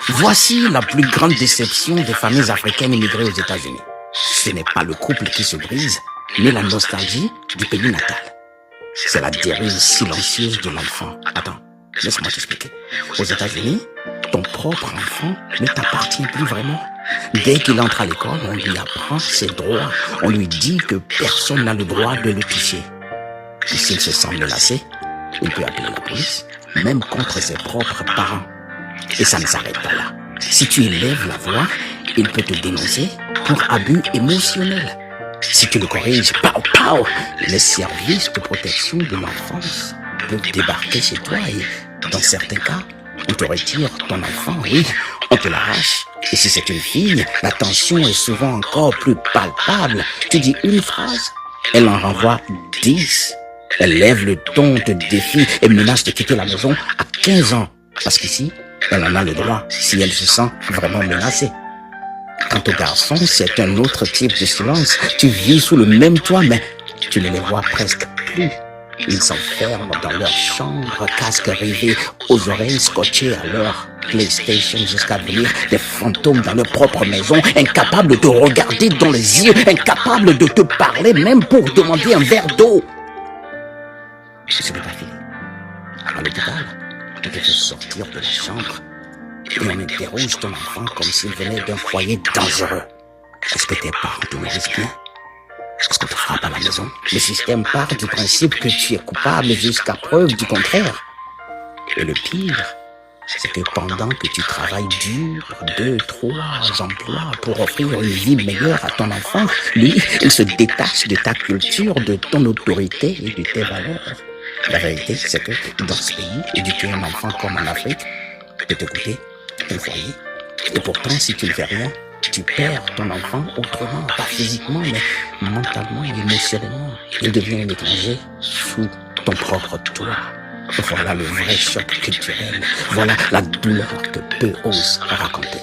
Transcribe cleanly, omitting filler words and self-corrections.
Voici la plus grande déception des familles africaines immigrées aux États-Unis. Ce n'est pas le couple qui se brise, mais la nostalgie du pays natal. C'est la dérive silencieuse de l'enfant. Attends, laisse-moi t'expliquer. Aux États-Unis, ton propre enfant ne t'appartient plus vraiment. Dès qu'il entre à l'école, on lui apprend ses droits. On lui dit que personne n'a le droit de le toucher. Et s'il se sent menacé, il peut appeler la police, même contre ses propres parents. Et ça ne s'arrête pas là. Si tu élèves la voix, il peut te dénoncer pour abus émotionnel. Si tu le corriges, les services de protection de l'enfance peuvent débarquer chez toi et, dans certains cas, on te retire ton enfant, oui, on te l'arrache. Et si c'est une fille, la tension est souvent encore plus palpable. Tu dis une phrase, elle en renvoie 10. Elle lève le ton, te défie et menace de quitter la maison à 15 ans. Parce qu'ici, elle en a le droit si elle se sent vraiment menacée. Quant aux garçons, c'est un autre type de silence. Tu vis sous le même toit, mais tu ne les vois presque plus. Ils s'enferment dans leur chambre, casque rivé aux oreilles, scotchés à leur PlayStation jusqu'à devenir des fantômes dans leur propre maison, incapables de te regarder dans les yeux, incapables de te parler même pour demander un verre d'eau. Ce n'est pas fini. À l'hôpital, on te fait sortir de la chambre et on interroge ton enfant comme s'il venait d'un foyer dangereux. Est-ce que tes parents te nourrissent bien? Est-ce qu'on te frappe à la maison? Le système part du principe que tu es coupable jusqu'à preuve du contraire. Et le pire, c'est que pendant que tu travailles dur, 2, 3 emplois pour offrir une vie meilleure à ton enfant, lui, il se détache de ta culture, de ton autorité et de tes valeurs. La vérité, c'est que dans ce pays, éduquer un enfant comme en Afrique peut te coûter un foyer. Et pourtant, si tu ne fais rien, tu perds ton enfant autrement, pas physiquement, mais mentalement et émotionnellement. Il devient un étranger sous ton propre toit. Voilà le vrai choc culturel. Voilà la douleur que peu osent raconter.